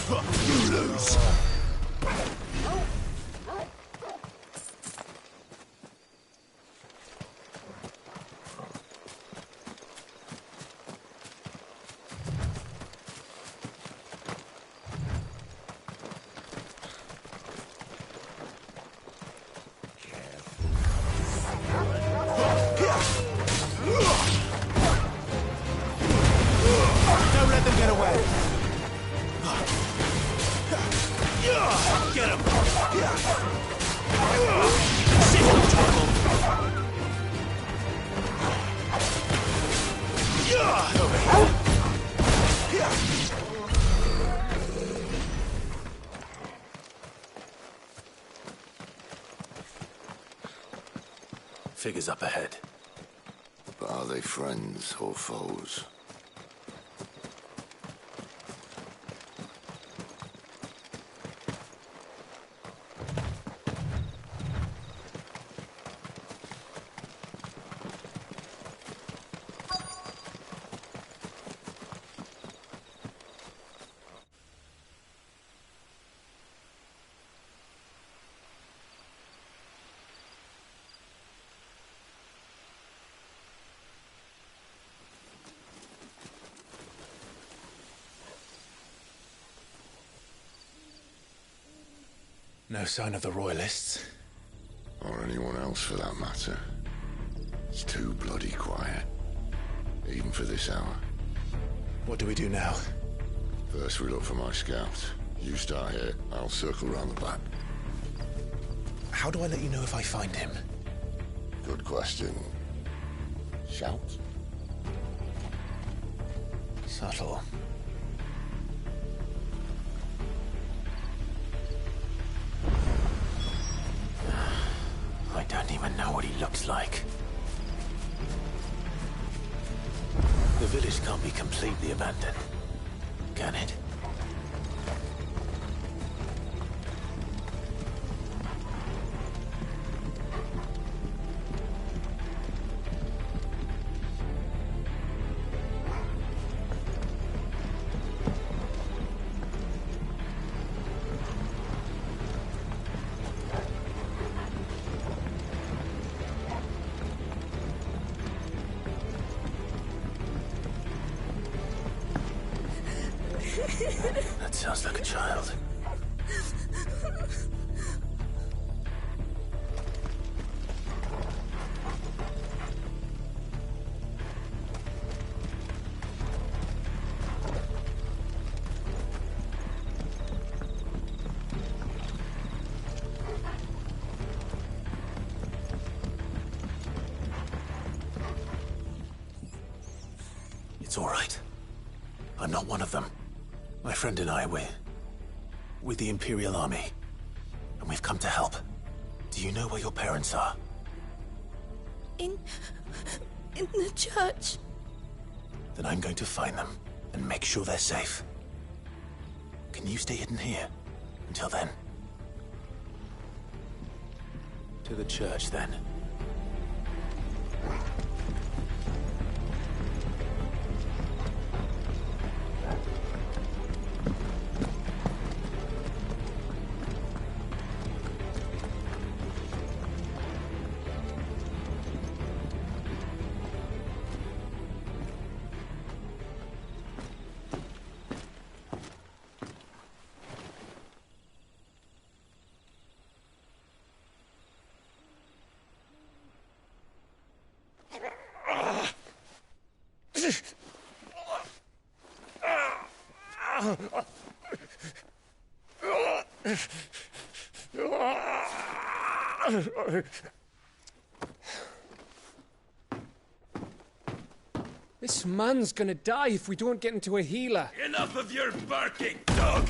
You lose. Don't let them get away. Get him. Signal trouble. Over here. Figures up ahead. But are they friends or foes? No sign of the Royalists. Or anyone else for that matter. It's too bloody quiet. Even for this hour. What do we do now? First we look for my scout. You start here, I'll circle round the back. How do I let you know if I find him? Good question. Shout? Subtle. I don't even know what he looks like. The village can't be completely abandoned, can it? That sounds like a child. It's all right. I'm not one of them. My friend and I, we're with the Imperial Army, and we've come to help. Do you know where your parents are? In the church. Then I'm going to find them and make sure they're safe. Can you stay hidden here until then? To the church, then. This man's gonna die if we don't get into a healer. Enough of your barking, dog!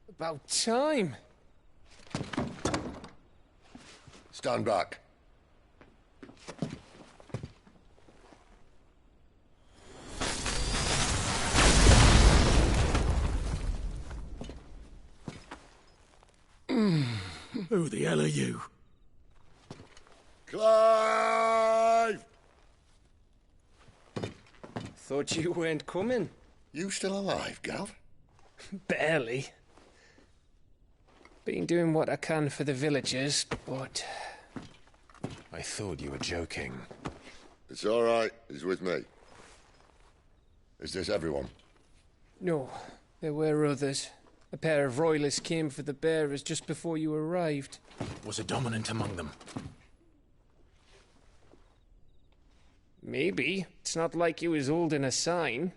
About time. Stand back. Who the hell are you? Clive! Thought you weren't coming. You still alive, Gav? Barely. Been doing what I can for the villagers, but... I thought you were joking. It's all right. He's with me. Is this everyone? No, there were others. A pair of royalists came for the bearers just before you arrived. Was a dominant among them? Maybe. It's not like he was holding a sign.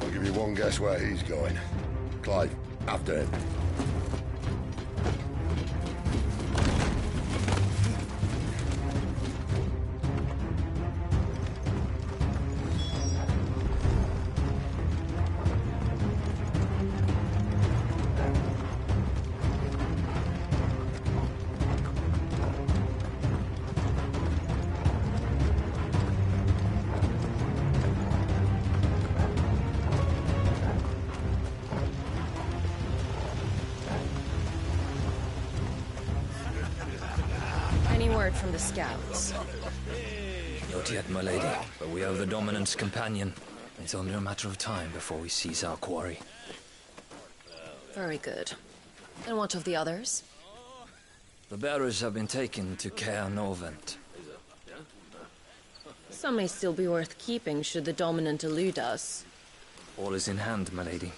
I'll give you one guess where he's going. Clive, after him. Any word from the scouts? Not yet, my lady, but we have the Dominant's companion. It's only a matter of time before we seize our quarry. Very good. And what of the others? The bearers have been taken to Caer Novent. Some may still be worth keeping should the Dominant elude us. All is in hand, my lady.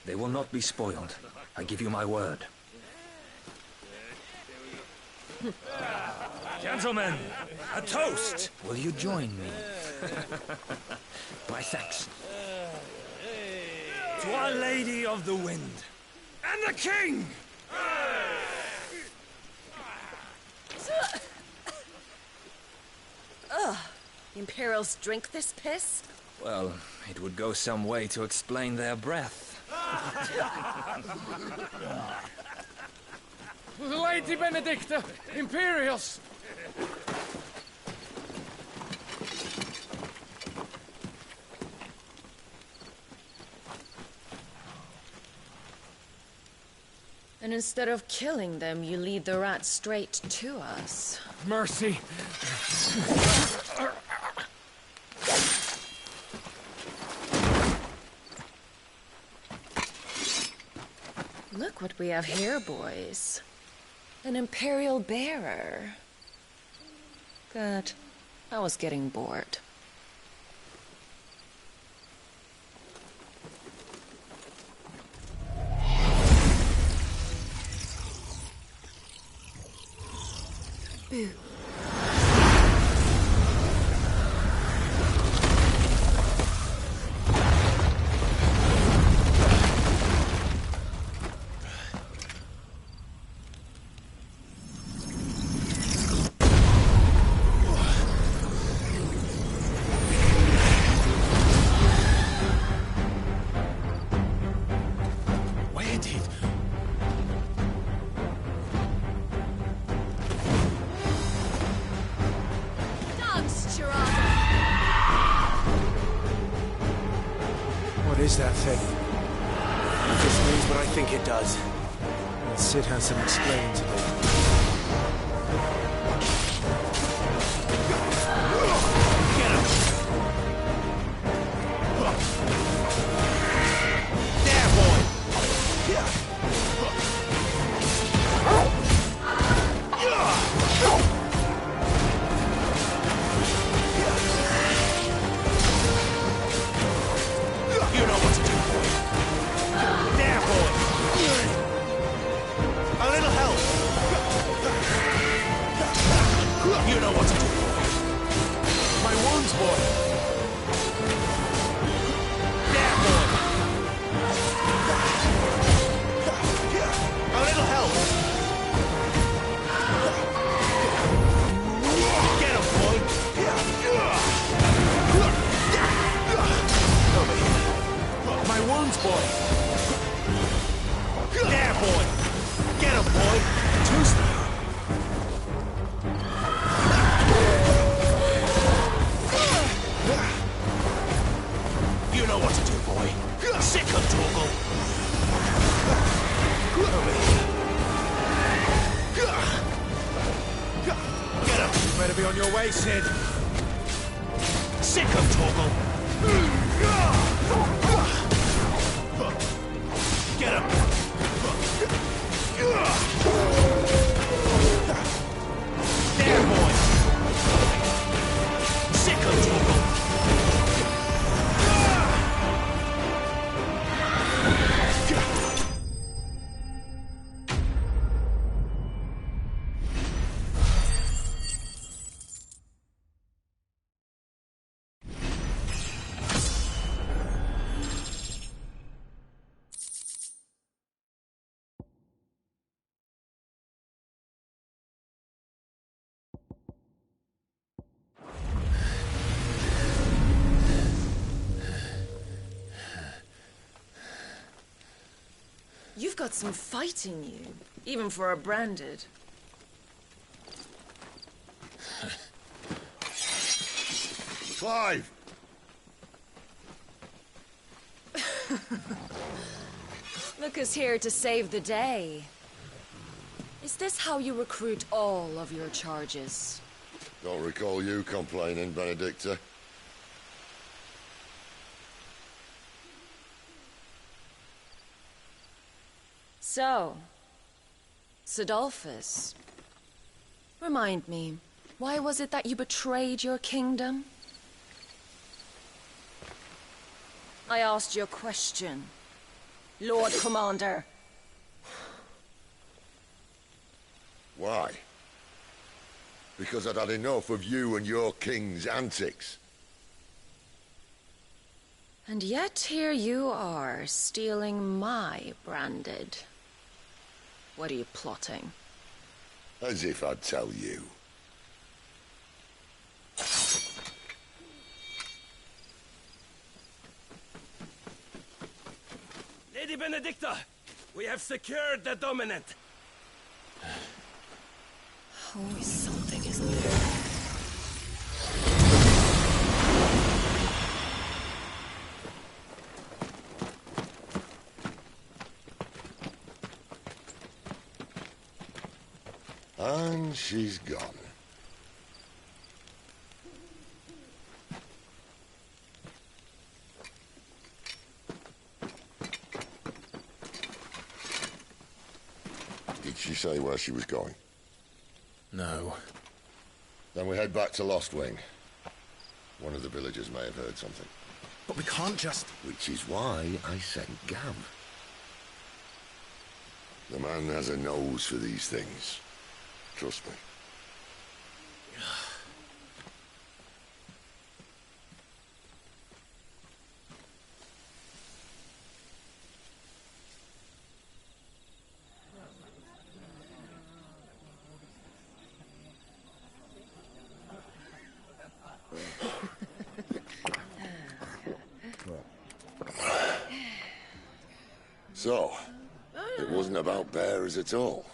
They will not be spoiled. I give you my word. Gentlemen, a toast! Will you join me? My thanks. To Our Lady of the Wind. And the King! Ugh. The Imperials drink this piss? Well, it would go some way to explain their breath. Lady Benedicta! Imperials! And instead of killing them, you lead the rats straight to us. Mercy! Look what we have here, boys. An Imperial bearer. Good. I was getting bored. Boo. What is that thing? If this means what I think it does, then Sid has some explaining to do. Better be on your way, Sid. Sick of Torgal. Get him. There, boy. Sick of Torgal. You've got some fight in you, even for a branded. Clive! Lucas here to save the day. Is this how you recruit all of your charges? Don't recall you complaining, Benedicta. So, Sidolphus, remind me, why was it that you betrayed your kingdom? I asked you a question, Lord Commander. Why? Because I'd had enough of you and your king's antics. And yet here you are, stealing my branded. What are you plotting? As if I'd tell you. Lady Benedicta, we have secured the Dominant. Always something, isn't there? And she's gone. Did she say where she was going? No. Then we head back to Lost Wing. One of the villagers may have heard something. But we can't just... Which is why I sent Gav. The man has a nose for these things. Trust me. So, it wasn't about bearers at all.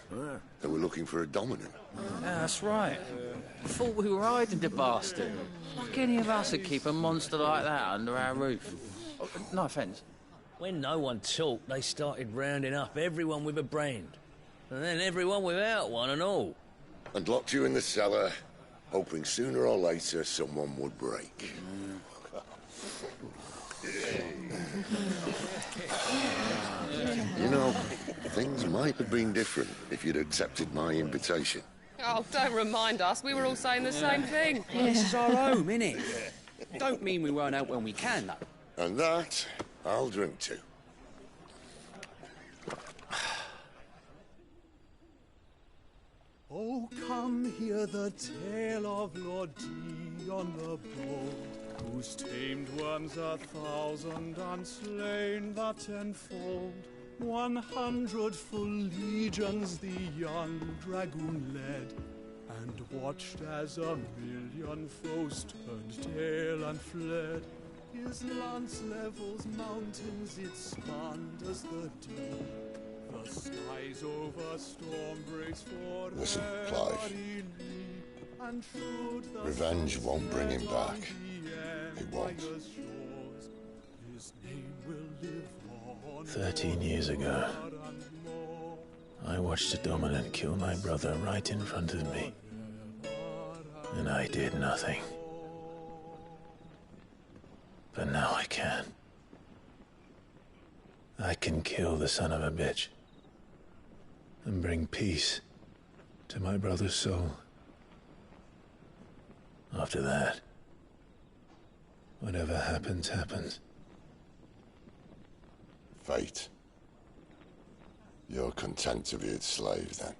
They were looking for a dominant. Yeah, that's right. Thought we were hiding the bastard. Like any of us would keep a monster like that under our roof. No offence. When no one talked, they started rounding up everyone with a brand. And then everyone without one and all. And locked you in the cellar, hoping sooner or later someone would break. You know, things might have been different if you'd accepted my invitation. Oh, don't remind us. We were all saying the same thing. Well, this is our home, innit? Don't mean we won't help when we can, though. And that, I'll drink to. Oh, come hear the tale of Lord Dion the Bold, whose tamed worms 1,000 and slain the tenfold. 100 full legions the young dragoon led, and watched as 1,000,000 foes turned tail and fled. His lance levels mountains, it spanned as the deep. The skies over storm breaks for Listen, Clive. Revenge won't bring him back. It won't. 13 years ago, I watched a dominant kill my brother right in front of me. And I did nothing. But now I can. I can kill the son of a bitch. And bring peace to my brother's soul. After that, whatever happens, happens. Fate. You're content to be its slave, then?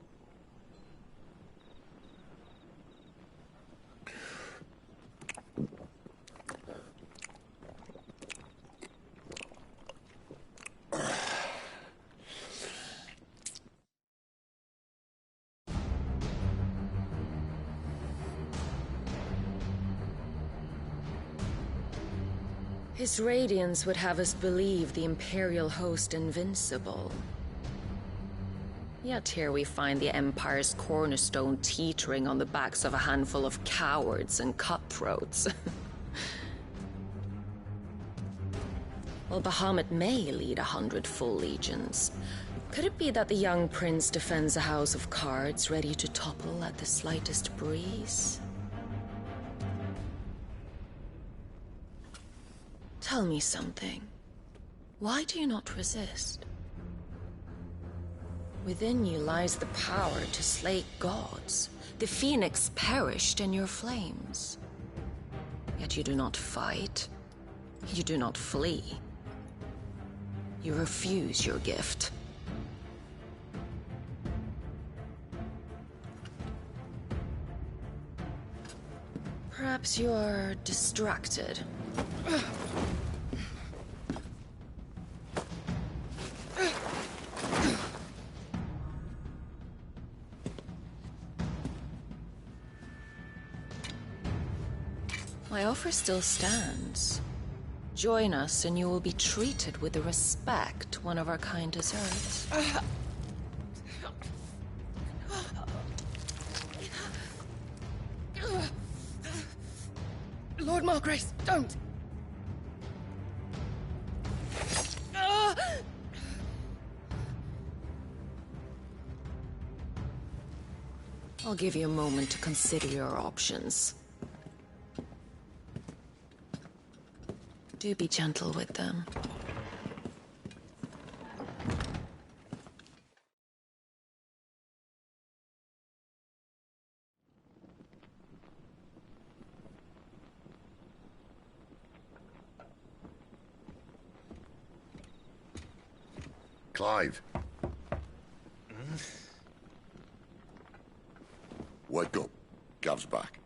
His radiance would have us believe the Imperial host invincible. Yet here we find the Empire's cornerstone teetering on the backs of a handful of cowards and cutthroats. Well, Bahamut may lead 100 full legions. Could it be that the young prince defends a house of cards ready to topple at the slightest breeze? Tell me something. Why do you not resist? Within you lies the power to slay gods. The Phoenix perished in your flames. Yet you do not fight. You do not flee. You refuse your gift. Perhaps you're distracted. My offer still stands. Join us and you will be treated with the respect one of our kind deserves. Lord Margrace, don't! I'll give you a moment to consider your options. Do be gentle with them. Clive. Wake up. Gav's back.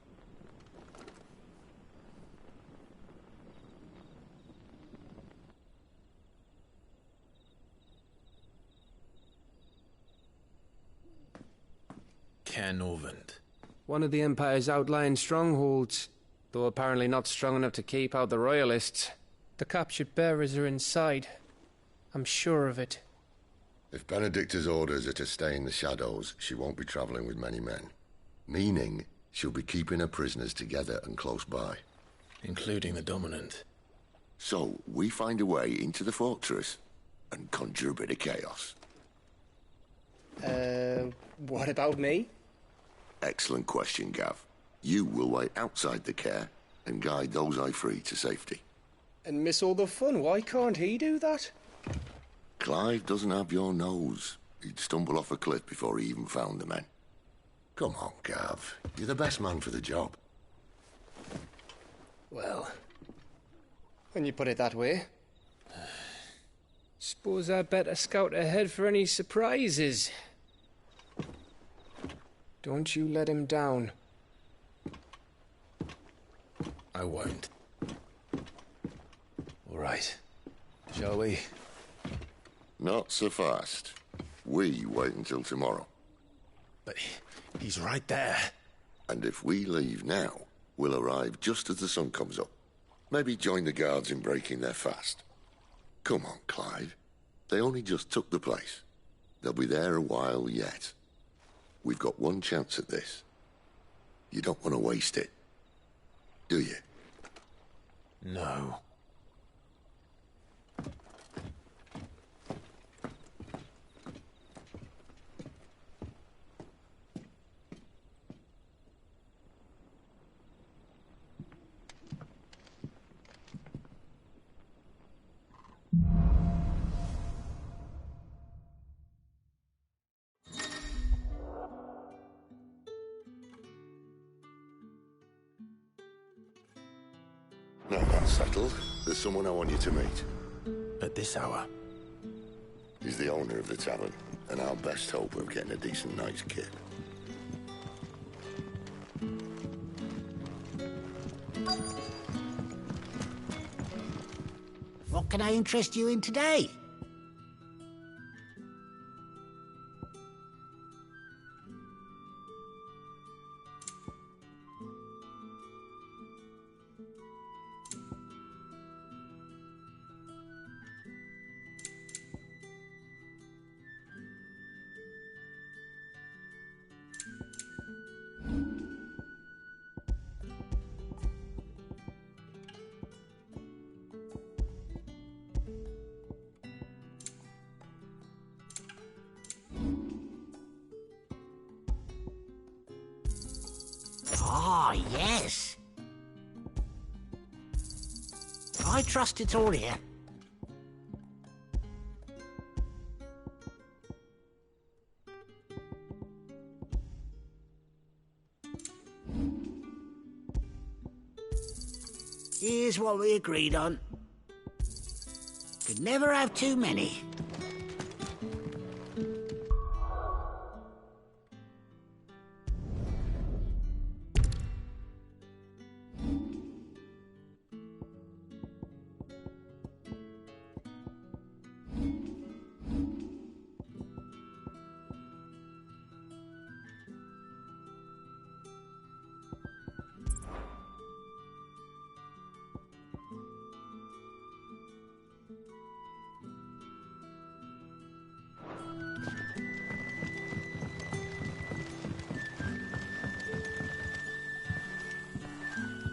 Caernarvon. One of the Empire's outlying strongholds, though apparently not strong enough to keep out the Royalists. The captured bearers are inside. I'm sure of it. If Benedicta's orders are to stay in the shadows, she won't be travelling with many men. Meaning, she'll be keeping her prisoners together and close by. Including the Dominant. So, we find a way into the fortress and conjure a bit of chaos. What about me? Excellent question, Gav. You will wait outside the care and guide those I free to safety. And miss all the fun. Why can't he do that? Clive doesn't have your nose. He'd stumble off a cliff before he even found the men. Come on, Gav. You're the best man for the job. Well, when you put it that way. Suppose I'd better scout ahead for any surprises. Don't you let him down. I won't. All right. Shall we? Not so fast. We wait until tomorrow. But he's right there. And if we leave now, we'll arrive just as the sun comes up. Maybe join the guards in breaking their fast. Come on, Clive. They only just took the place. They'll be there a while yet. We've got one chance at this. You don't want to waste it, do you? No. Now that's settled. There's someone I want you to meet. At this hour? He's the owner of the tavern, and our best hope of getting a decent night's kit. What can I interest you in today? Ah, yes. I trust it's all here. Here's what we agreed on. Could never have too many.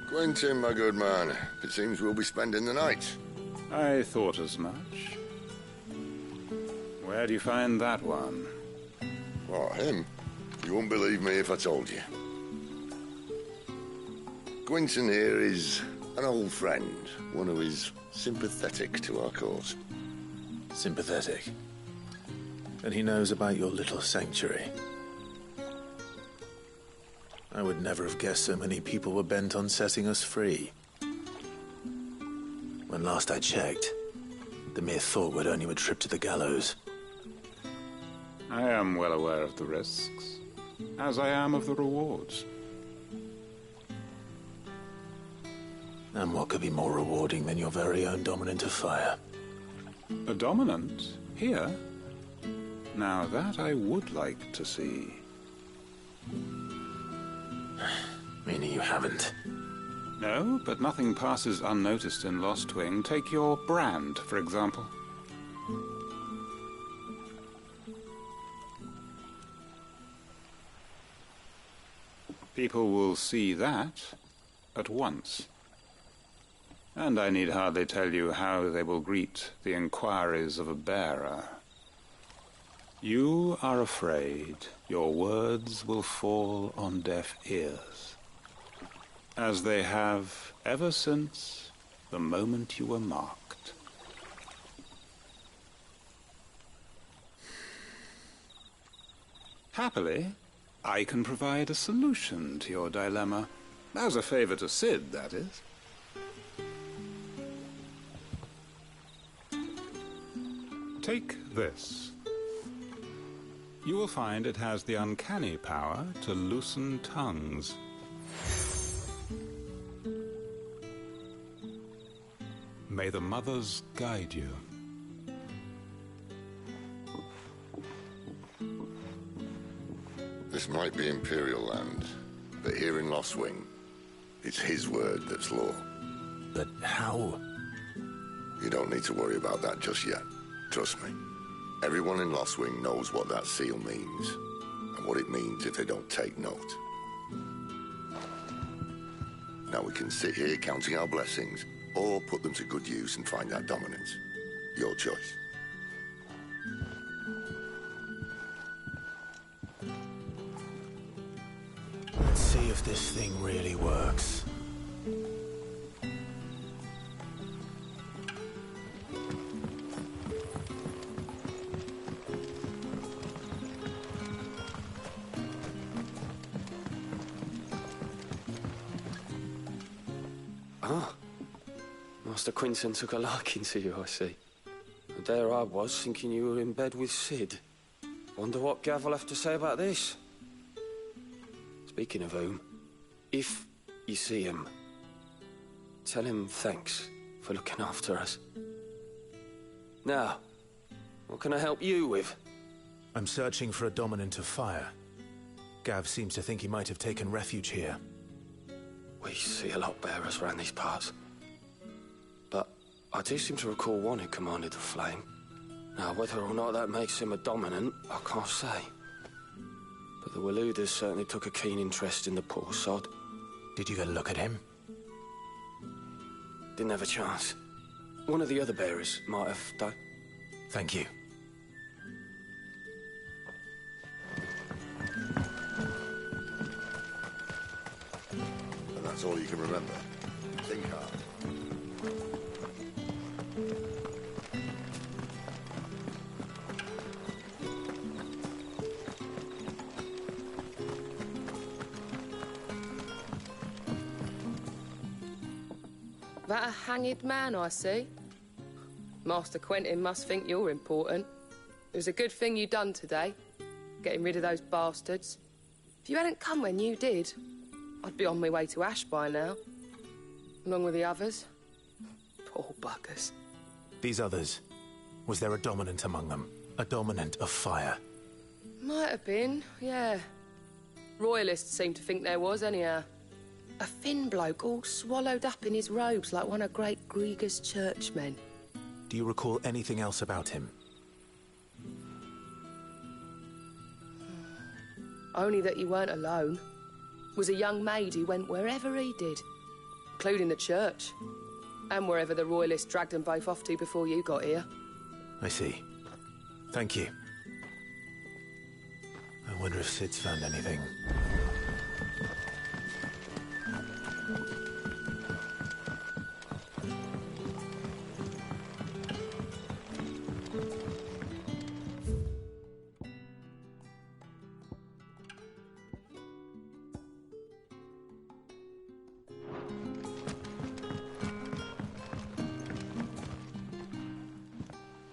Quentin, my good man. It seems we'll be spending the night. I thought as much. Where do you find that one? What, him? You wouldn't believe me if I told you. Quentin here is an old friend, one who is sympathetic to our cause. Sympathetic? And he knows about your little sanctuary. I would never have guessed so many people were bent on setting us free. When last I checked, the mere thought would earn you a trip to the gallows. I am well aware of the risks, as I am of the rewards. And what could be more rewarding than your very own dominant of fire? A dominant? Here? Now that I would like to see. Meaning you haven't? No, but nothing passes unnoticed in Lostwing. Take your brand, for example. People will see that at once. And I need hardly tell you how they will greet the inquiries of a bearer. You are afraid your words will fall on deaf ears, as they have ever since the moment you were marked. Happily, I can provide a solution to your dilemma. As a favor to Cid, that is. Take this. You will find it has the uncanny power to loosen tongues. May the mothers guide you. This might be Imperial land, but here in Lostwing, it's his word that's law. But how? You don't need to worry about that just yet. Trust me. Everyone in Lostwing knows what that seal means, and what it means if they don't take note. Now we can sit here counting our blessings, or put them to good use and find that dominance. Your choice. Let's see if this thing really works. Master Quinton took a liking to you, I see. And there I was, thinking you were in bed with Sid. Wonder what Gav will have to say about this. Speaking of whom, if you see him, tell him thanks for looking after us. Now, what can I help you with? I'm searching for a dominant of fire. Gav seems to think he might have taken refuge here. We see a lot bearers around these parts. But I do seem to recall one who commanded the flame. Now, whether or not that makes him a dominant, I can't say. But the Waluders certainly took a keen interest in the poor sod. Did you get a look at him? Didn't have a chance. One of the other bearers might have, though. Thank you. And that's all you can remember. Think hard. That a hanged man I see? Master Quentin must think you're important. It was a good thing you done today, getting rid of those bastards. If you hadn't come when you did, I'd be on my way to Ash by now, along with the others. Poor buggers. These others, was there a dominant among them? A dominant of fire? Might have been, yeah. Royalists seem to think there was, anyhow. A thin bloke all swallowed up in his robes like one of Great Gregor's churchmen. Do you recall anything else about him? Only that he weren't alone. Was a young maid who went wherever he did, including the church, and wherever the Royalists dragged them both off to before you got here. I see. Thank you. I wonder if Sid's found anything.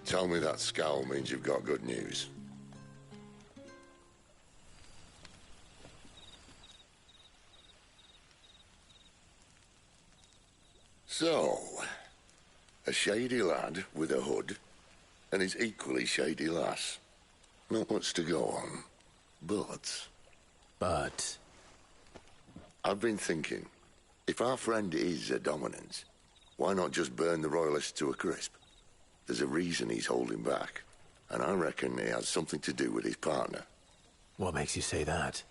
Tell me that scowl means you've got good news. So, a shady lad with a hood, and his equally shady lass. Not much to go on, but... I've been thinking, if our friend is a dominant, why not just burn the Royalists to a crisp? There's a reason he's holding back, and I reckon he has something to do with his partner. What makes you say that?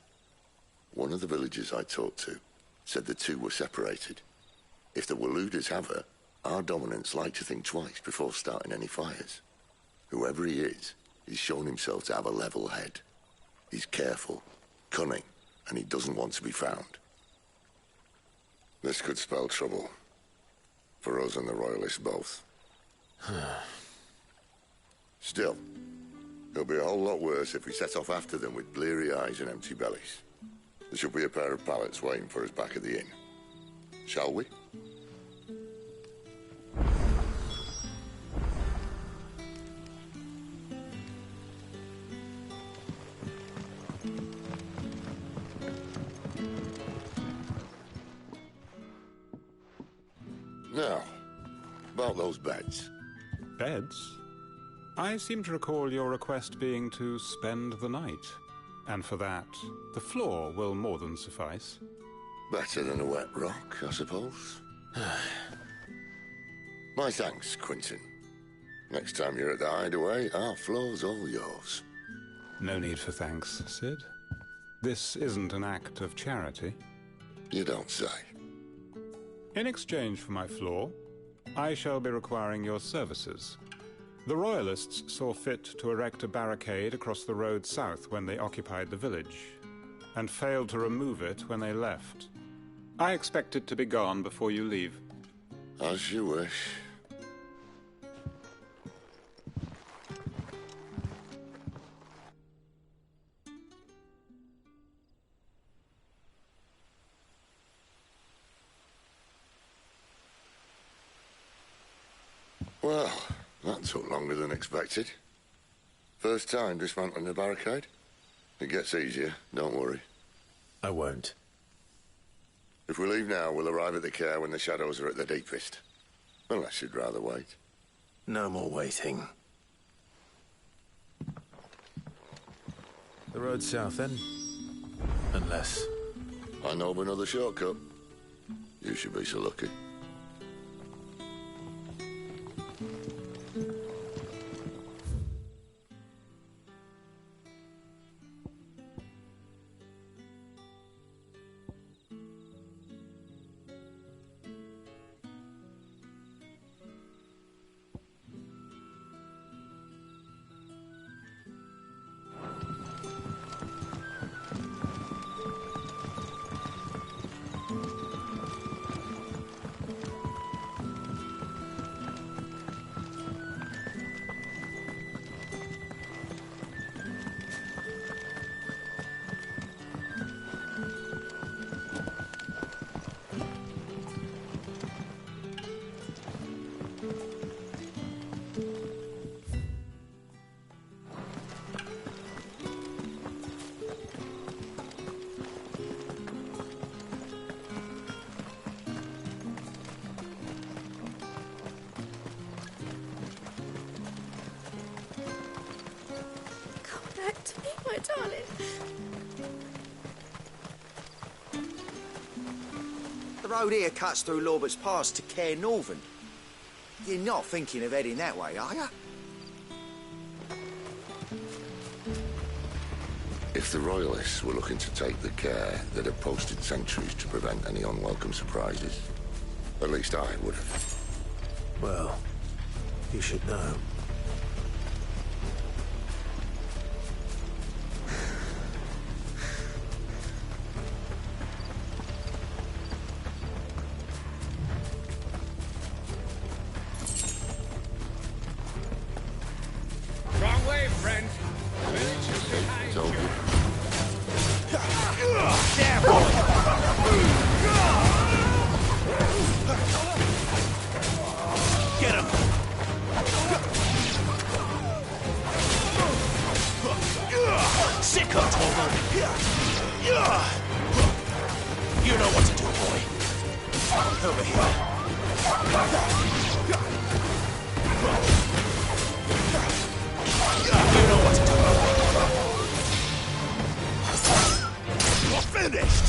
One of the villagers I talked to said the two were separated. If the Waluders have her, our dominants like to think twice before starting any fires. Whoever he is, he's shown himself to have a level head. He's careful, cunning, and he doesn't want to be found. This could spell trouble. For us and the Royalists both. Still, it'll be a whole lot worse if we set off after them with bleary eyes and empty bellies. There should be a pair of pallets waiting for us back at the inn. Shall we? Now, about those beds. Beds? I seem to recall your request being to spend the night. And for that, the floor will more than suffice. Better than a wet rock, I suppose. My thanks, Quinton. Next time you're at the Hideaway, our floor's all yours. No need for thanks, Sid. This isn't an act of charity. You don't say. In exchange for my floor, I shall be requiring your services. The Royalists saw fit to erect a barricade across the road south when they occupied the village, and failed to remove it when they left. I expect it to be gone before you leave. As you wish. Well, that took longer than expected. First time dismantling the barricade? It gets easier, don't worry. I won't. If we leave now, we'll arrive at the Care when the shadows are at their deepest. Unless you'd rather wait. No more waiting. The road south, then? Unless... I know of another shortcut. You should be so lucky. Back to me, my darling. The road here cuts through Lorbert's Pass to Care Northern. You're not thinking of heading that way, are you? If the Royalists were looking to take the Care, they'd have posted sentries to prevent any unwelcome surprises. At least I would have. Well, you should know. Wrong way, friend. Village is behind It's all good. Damn boy! Get him! Sick of Torval! You know what to do, boy. Over here. You know what to do. You're finished!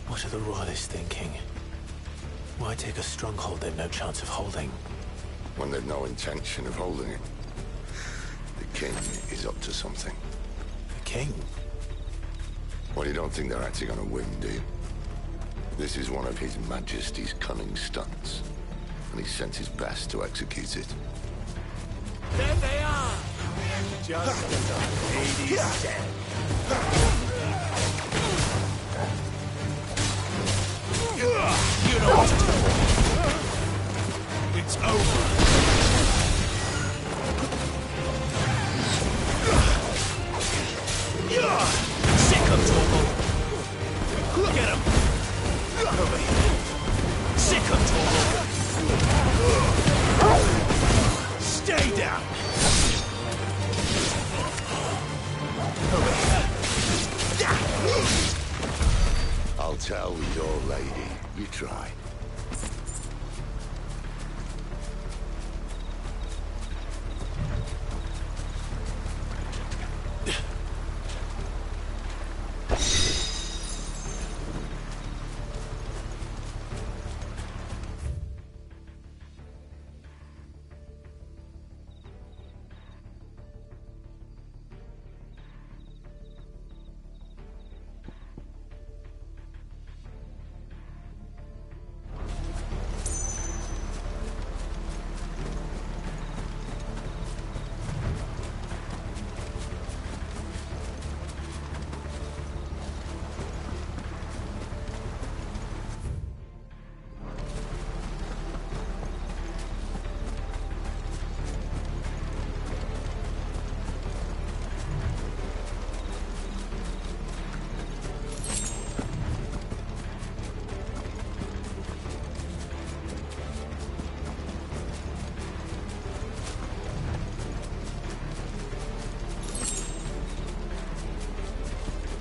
What are the Royalists thinking? Why take a stronghold they've no chance of holding? When they've no intention of holding it. The King is up to something. The King? Well, you don't think they're actually gonna win, do you? This is one of His Majesty's cunning stunts, and he's sent his best to execute it. There they are! Just as our lady said. You know what to do. It's over. Sick of Torval. Get him. Over here. Sick of Torval. Stay down. Over here. I'll tell your lady. You try.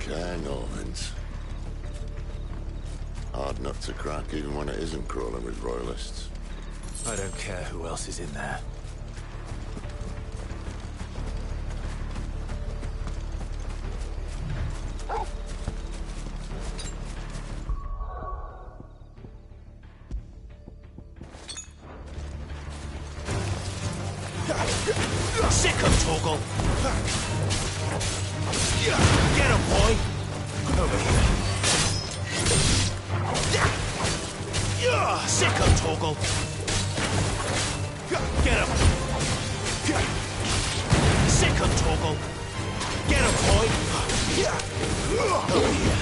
Care Normans. Hard nut to crack, even when it isn't crawling with royalists. I don't care who else is in there. Sick him, Torgal! Get him, boy! Over here. Sick him, Torgal! Get him! Sick him, Torgal! Get him, boy! Over here.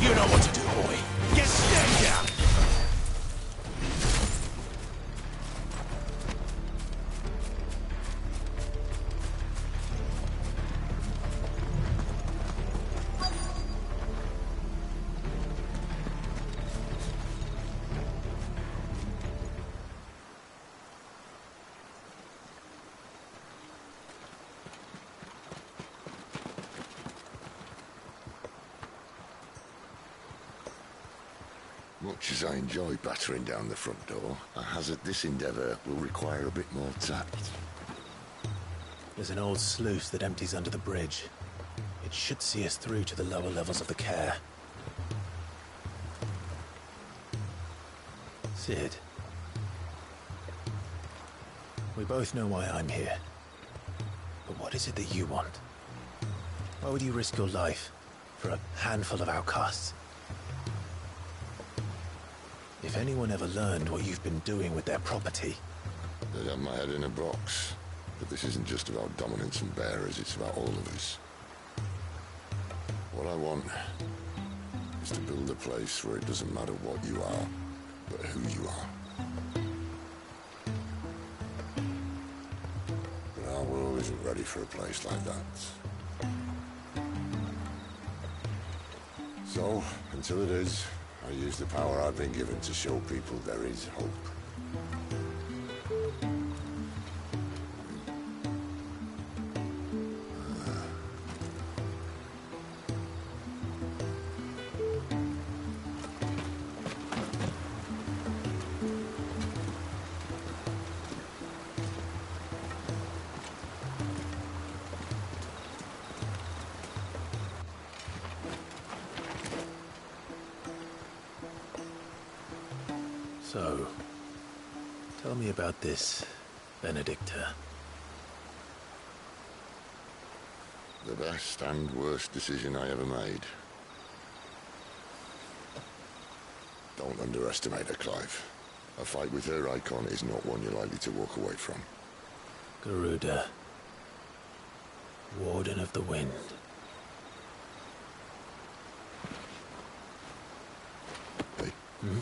You know what to do, boy. Get stand down! Much as I enjoy battering down the front door, I hazard this endeavour will require a bit more tact. There's an old sluice that empties under the bridge. It should see us through to the lower levels of the care. Cid. We both know why I'm here. But what is it that you want? Why would you risk your life for a handful of outcasts? If anyone ever learned what you've been doing with their property... They'd have my head in a box. But this isn't just about dominance and bearers, it's about all of us. What I want is to build a place where it doesn't matter what you are, but who you are. But our world isn't ready for a place like that. So, until it is, I use the power I've been given to show people there is hope. So, tell me about this Benedicta. The best and worst decision I ever made. Don't underestimate her, Clive. A fight with her icon is not one you're likely to walk away from. Garuda. Warden of the Wind. Hey. Hmm?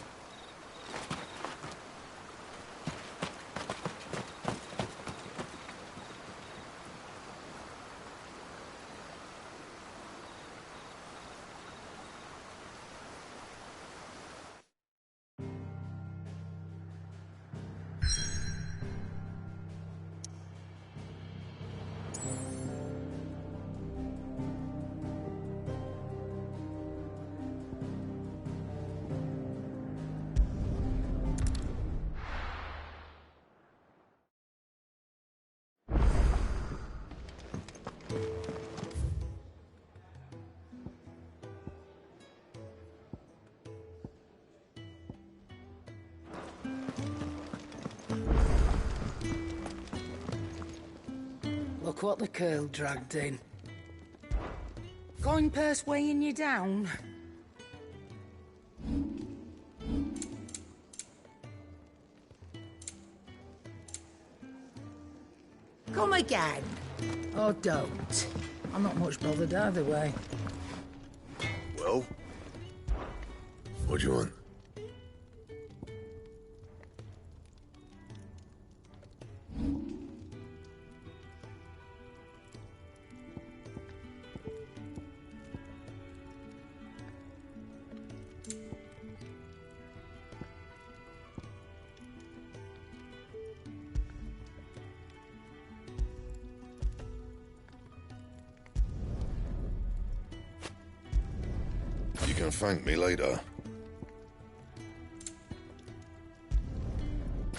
Look what the curl dragged in. Coin purse weighing you down? Come again. Or don't. I'm not much bothered either way. Well? What do you want? can thank me later.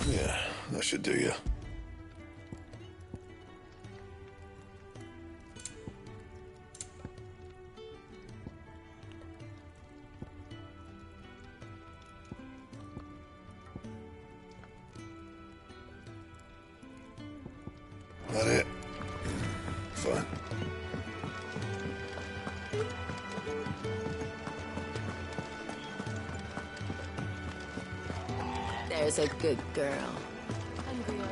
Yeah, that should do you. That it? Fine. There's a good girl. Hungry, are you?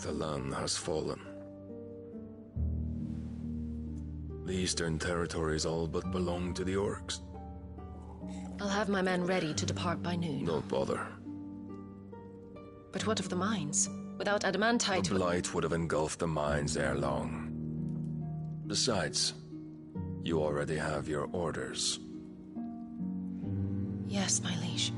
The Lan has fallen. The Eastern Territories all but belong to the Orcs. I'll have my men ready to depart by noon. Don't bother. But what of the mines? Without adamantite... The Blight would have engulfed the mines ere long. Besides, you already have your orders. Yes, my liege.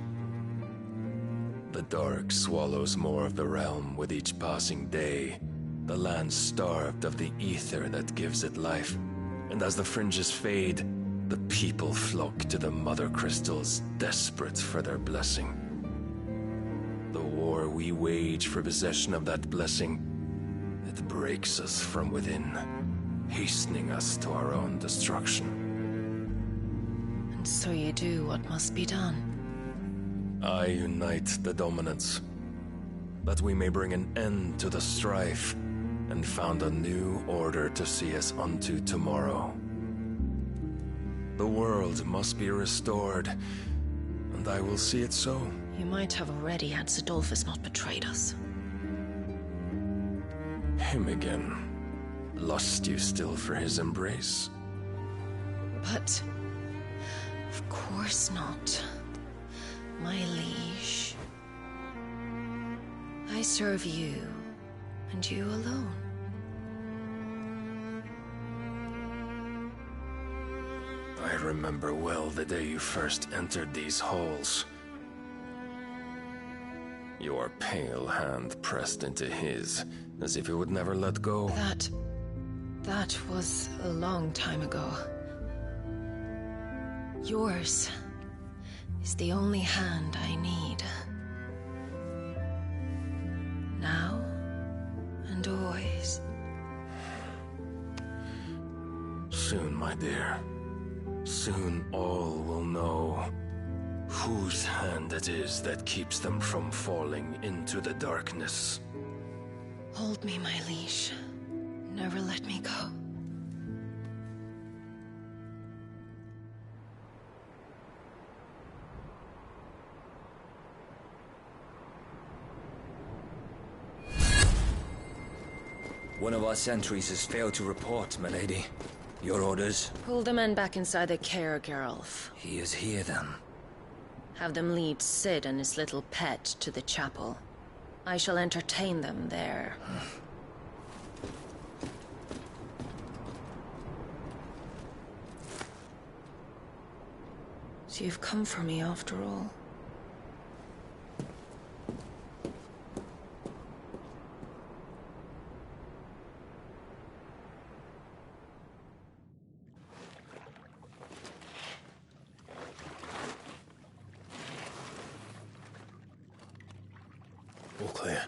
The dark swallows more of the realm with each passing day. The land starved of the ether that gives it life. And as the fringes fade, the people flock to the mother crystals, desperate for their blessing. The war we wage for possession of that blessing, it breaks us from within, hastening us to our own destruction. And so you do what must be done. I unite the dominants, that we may bring an end to the strife and found a new order to see us unto tomorrow. The world must be restored, and I will see it so. You might have already had Zidolphus not betrayed us. Him again. Lust you still for his embrace? But... of course not. My liege. I serve you, and you alone. I remember well the day you first entered these halls. Your pale hand pressed into his, as if it would never let go. That was a long time ago. Yours is the only hand I need. Now and always. Soon, my dear. Soon all will know whose hand it is that keeps them from falling into the darkness. Hold me, my liege. Never let me go. One of our sentries has failed to report, milady. Your orders? Pull the men back inside the care, Geralf. He is here, then. Have them lead Cid and his little pet to the chapel. I shall entertain them there. So you've come for me after all. All clear.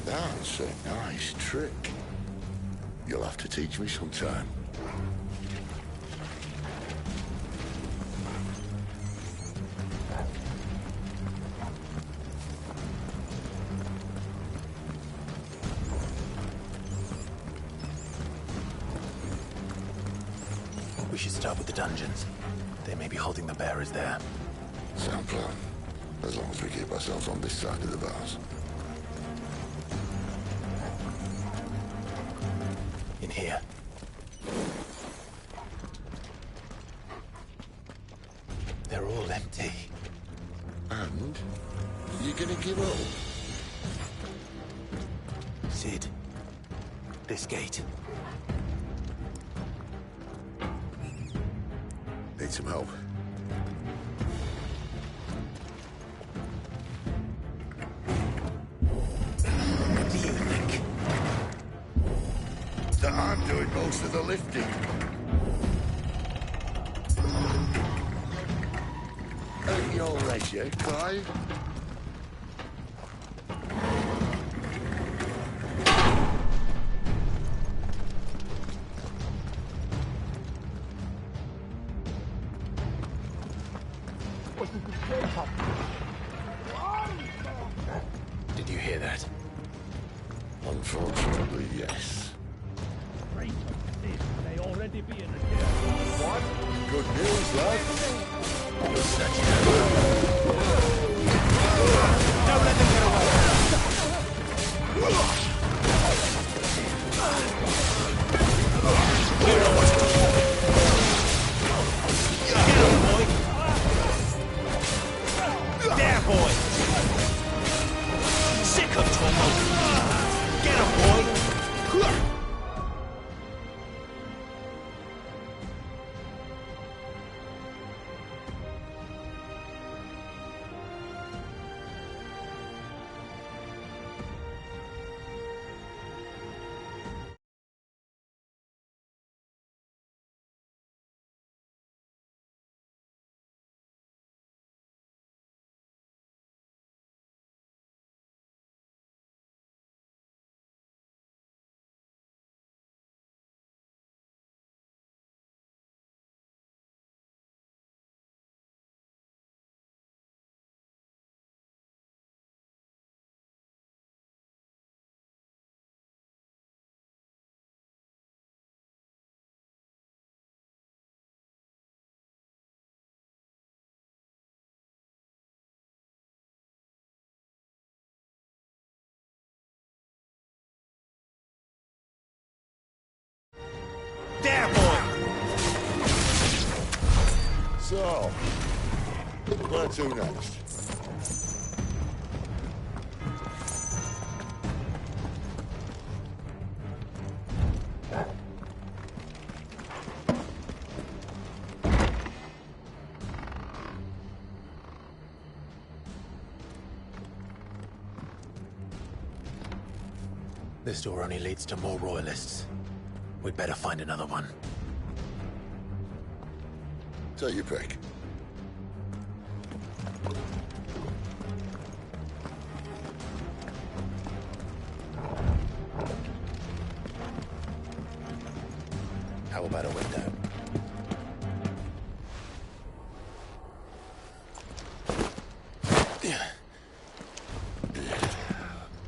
That's a nice trick. You'll have to teach me sometime. We should start with the dungeons. They may be holding the bearers there. Sound plan. As long as we keep ourselves on this side of the bars. In here. They're all empty. And? You're gonna give up? Sid. This gate. Need some help. What do you think? That I'm doing most of the lifting. At your leisure, Clive. Did you hear that? Unfortunately, yes. May already be in a What? Good news, lad. Don't let them get away! You know what to do. Get him, boy! There, boy! Sick of Tomo! Get him, boy! There, boy! So, where to next? This door only leads to more royalists. We'd better find another one. Take your pick. How about a window?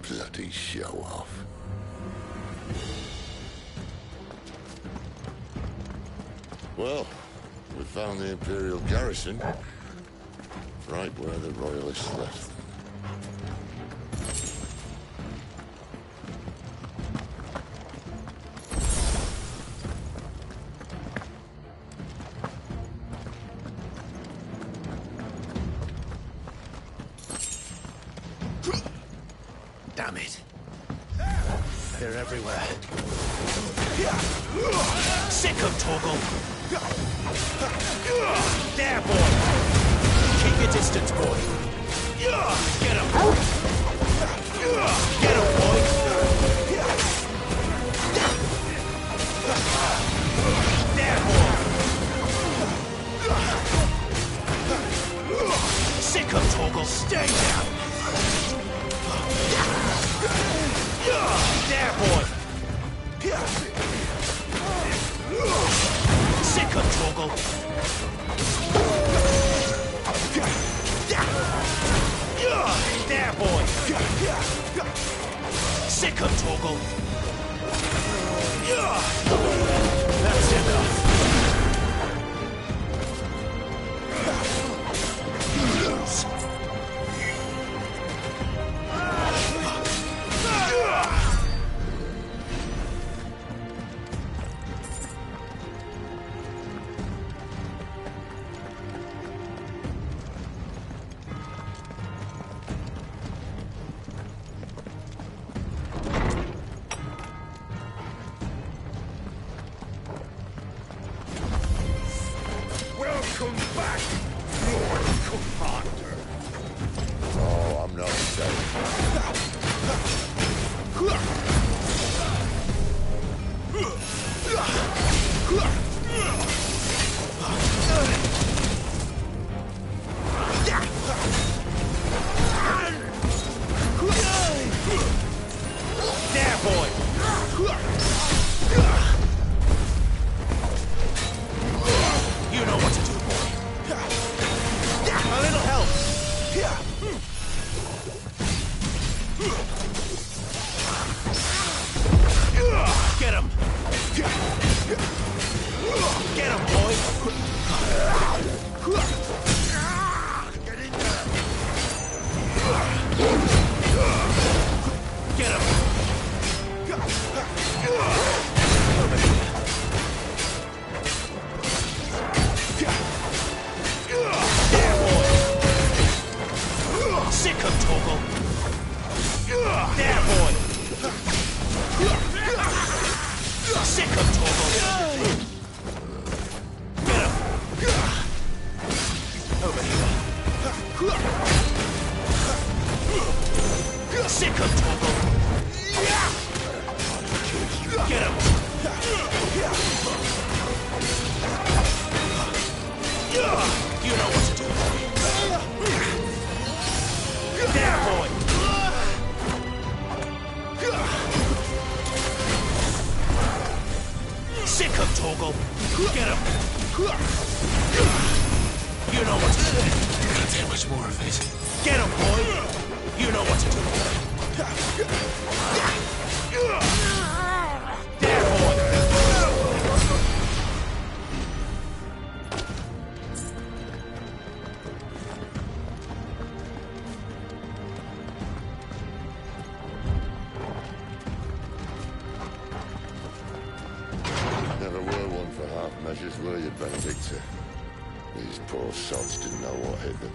Bloody show off. Well, we found the Imperial garrison, right where the Royalists left them. Damn it. They're everywhere. Sick of Torgal! There, boy! Keep your distance, boy! Get him! Get him, boy! There, boy! Sick of Torgal! Stay down! There, boy! Sick of Torgal! There, boy! Sick of Torgal! That's enough! commander. Oh, I'm not safe. There, boy! You know what to do, boy. A little help! Get him! Get him, boy! Get in there! Get him! There, boy! Sick him, Torgal! There, boy! Sick him, Torgal! Get him! Over here! Sick him, Torgal! Get him! You know what to do, boy. There, boy! Sick him, Torgal! Get him! You know what to do. Can't take much more of it. Get him, boy! You know what to do. There, boy! Never were one for half measures, were you, Benedicta? These poor sods didn't know what hit them.